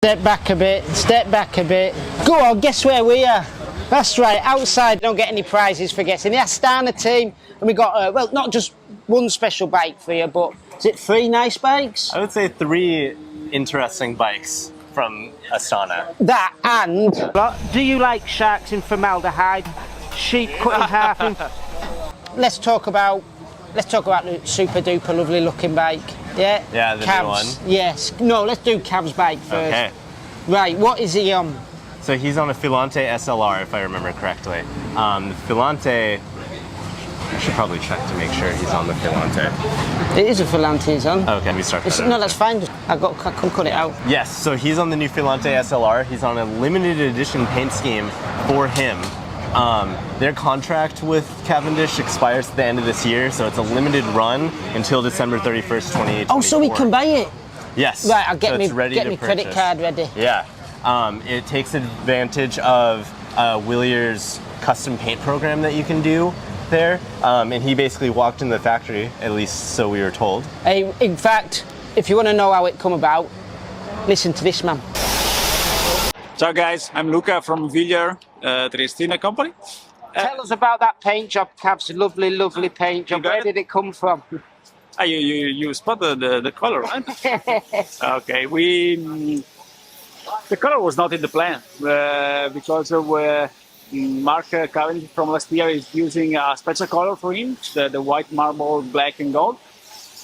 Step back a bit, step back a bit. Go on, guess where we are? That's right, outside. Don't get any prizes for guessing. The Astana team, and we got, well, not just one special bike for you, but is it 3 nice bikes? I would say 3 interesting bikes from Astana. That and, do you like sharks in formaldehyde? Sheep cut in half? Let's talk about the super duper lovely looking bike. Yeah? Yeah, the new one. Yes. No, let's do Cav's bike first. Okay. Right, what is he on? So he's on a Filante SLR, if I remember correctly. The Filante, I should probably check to make sure he's on the Filante. It is a Filante he's on. Okay, we start that. No, that's fine. I can cut it out. Yes, so he's on the new Filante SLR. He's on a limited edition paint scheme for him. Their contract with Cavendish expires at the end of this year, so it's a limited run until December 31st, 2024. Oh, so we can buy it? Yes. Right, I'll get so me credit card ready. Yeah. It takes advantage of Wilier's custom paint program that you can do there. And he basically walked in the factory, at least so we were told. In fact, if you want to know how it come about, listen to this man. Ciao guys, I'm Luca from Wilier Filante company. Tell us about that paint job, Cav's lovely, lovely paint job. Where did it come from? You spotted the color, right? Okay, the color was not in the plan because Mark Cavendish from last year is using a special color for him, the white marble, black and gold.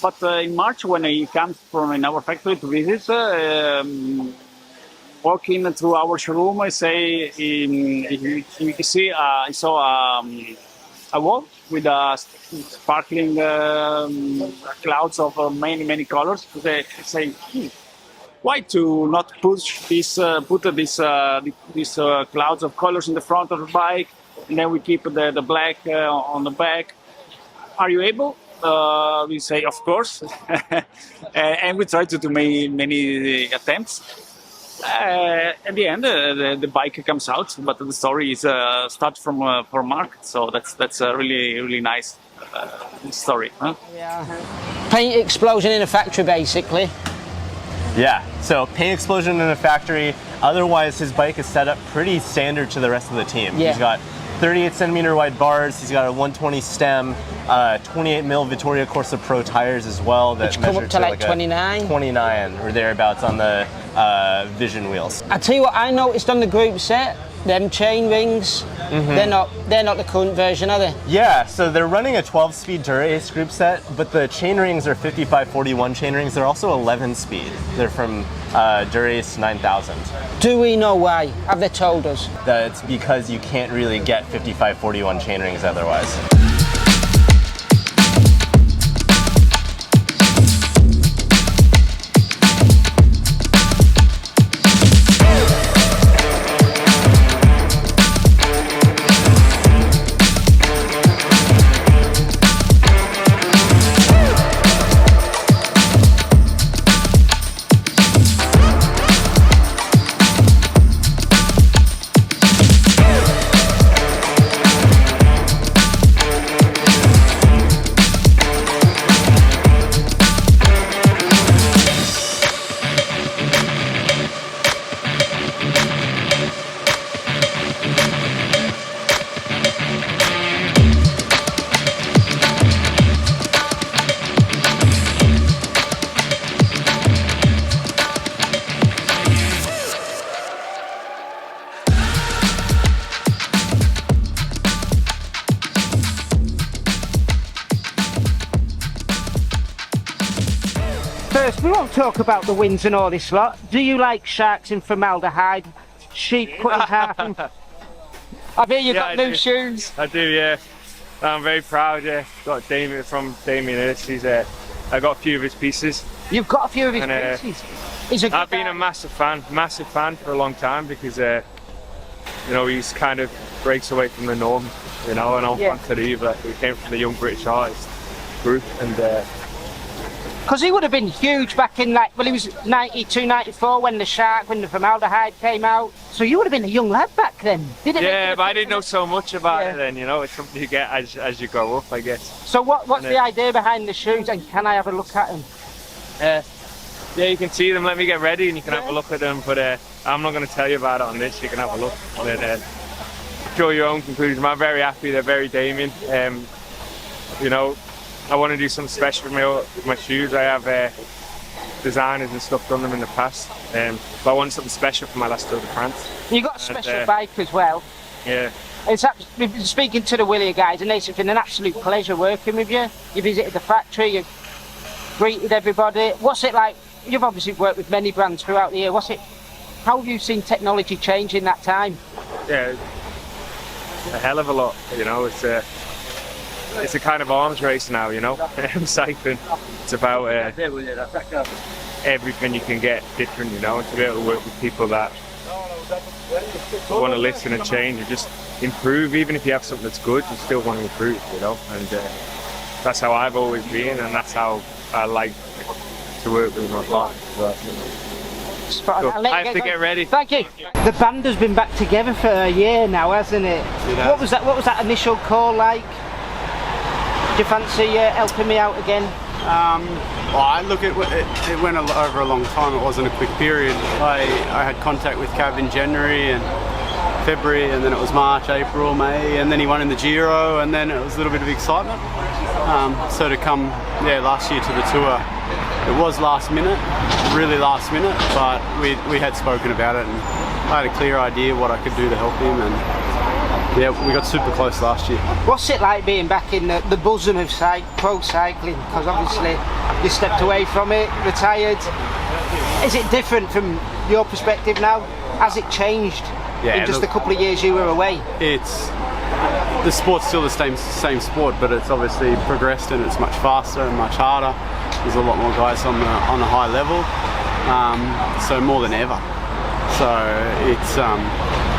But in March, when he comes from our factory to visit, walking through our showroom, I say you can see I saw a wall with sparkling clouds of many colors. I say, why to not push this, put these clouds of colors in the front of the bike, and then we keep the black on the back. Are you able? We say, of course, and we try to make many attempts. At the end, the bike comes out, but the story is starts from Mark, so that's a really nice story. Huh? Yeah. Paint explosion in a factory, basically. Yeah, so paint explosion in a factory. Otherwise, his bike is set up pretty standard to the rest of the team. Yeah. He's got 38 centimeter wide bars. He's got a 120 stem, 28 mil Vittoria Corsa Pro tires as well. That which come up to like 29? 29 or thereabouts on the Vision wheels. I tell you what, I noticed on the group set, them chain rings, they're not the current version, are they? Yeah, so they're running a 12-speed Dura-Ace group set, but the chain rings are 5541 chain rings. They're also 11-speed. They're from Dura-Ace 9000. Do we know why? Have they told us? That's because you can't really get 5541 chain rings otherwise. First, we won't talk about the wins and all this lot. Do you like sharks in formaldehyde? Sheep cut in half? I hear you got new shoes. I do, yeah. I'm very proud. Got Damien from Damien. I got a few of his pieces. You've got a few of his pieces. I've been a massive fan for a long time because you know, he's kind of breaks away from the norm. You know, and I'm fan to the but we came from the Young British Artist group, and because he would have been huge back in, like, well, he was 92, 94 when the formaldehyde came out. So you would have been a young lad back then, didn't it? Yeah, but I didn't know so much about it then, you know. It's something you get as you grow up, I guess. So what's the idea behind the shoes, and can I have a look at them? Yeah, you can see them. Let me get ready and you can have a look at them. But I'm not going to tell you about it on this. You can have a look and then draw your own conclusion. I'm very happy. They're very Damien. You know, I want to do something special with my shoes. I have designers and stuff done them in the past. But I want something special for my last Tour de France. You got a special bike as well. Yeah. We've been speaking to the Wilier guys, and it's been an absolute pleasure working with you. You visited the factory, you greeted everybody. What's it like? You've obviously worked with many brands throughout the year. How have you seen technology change in that time? Yeah, a hell of a lot. You know, it's a kind of arms race now. You know, cycling. It's about everything you can get different. You know, and to be able to work with people that want to listen and change and just improve. Even if you have something that's good, you still want to improve. You know, and that's how I've always been, and that's how I like to work with my partner. Cool. I have to get ready. Thank you. The band has been back together for a year now, hasn't it? What was that initial call like? Do you fancy helping me out again? Look, it went over a long time. It wasn't a quick period. I had contact with Cav in January and February, and then it was March, April, May, and then he won in the Giro, and then it was a little bit of excitement. So to come, last year to the Tour, it was last minute, really last minute, but we had spoken about it, and I had a clear idea what I could do to help him, and we got super close last year. What's it like being back in the bosom of pro cycling? Because obviously you stepped away from it, retired. Is it different from your perspective now? Has it changed in just a couple of years you were away? The sport's still the same sport, but it's obviously progressed and it's much faster and much harder. There's a lot more guys on a high level, so more than ever. So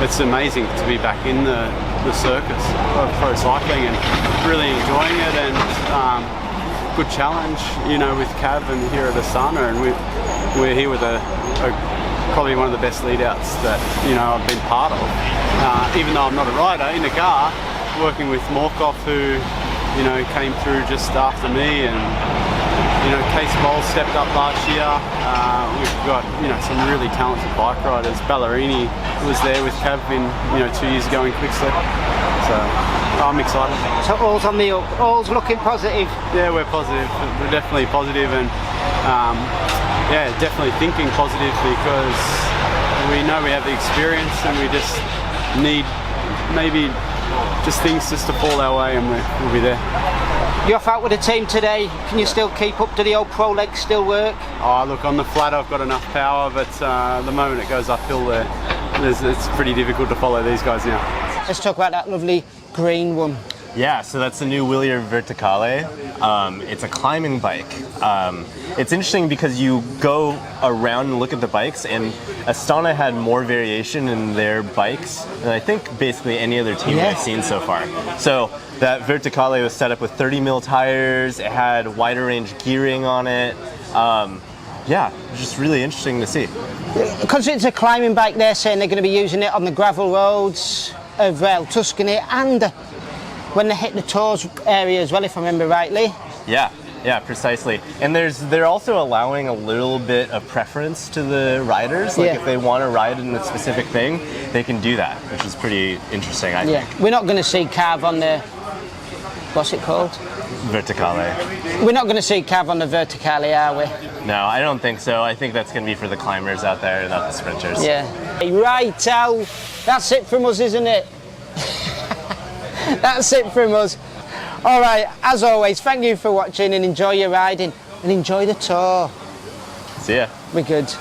it's amazing to be back in the circus of pro cycling and really enjoying it, and good challenge, you know, with Cav and here at Astana, and we're here with probably one of the best lead outs that, you know, I've been part of. Even though I'm not a rider, in the car, working with Morkov, who, you know, came through just after me, and, you know, Case Bowl stepped up last year. We've got, you know, some really talented bike riders. Ballerini was there with Cav in, you know, 2 years ago in Quickslip. So I'm excited. So all's on the up, all's looking positive. Yeah, we're positive. We're definitely positive, and definitely thinking positive, because we know we have the experience, and we just need maybe just things just to fall our way, and we'll be there. You're off out with the team today. Can you still keep up? Do the old pro legs still work? Oh, look, on the flat I've got enough power, but the moment it goes uphill there, it's pretty difficult to follow these guys now. Let's talk about that lovely green one. Yeah, so that's the new Wilier Verticale. It's a climbing bike. It's interesting because you go around and look at the bikes, and Astana had more variation in their bikes than I think basically any other team I've seen so far. So that Verticale was set up with 30mm tires, it had wider range gearing on it. Just really interesting to see. Because it's a climbing bike, they're saying they're going to be using it on the gravel roads of Tuscany, and when they hit the Tours area as well, if I remember rightly. Yeah, precisely. And they're also allowing a little bit of preference to the riders. Like if they want to ride in a specific thing, they can do that, which is pretty interesting, I think. We're not going to see Cav on the, what's it called? Verticale. We're not going to see Cav on the Verticale, are we? No, I don't think so. I think that's going to be for the climbers out there, not the sprinters. Yeah. Right, that's it from us, isn't it? That's it from us. All right, as always, thank you for watching, and enjoy your riding and enjoy the tour. See ya. We're good.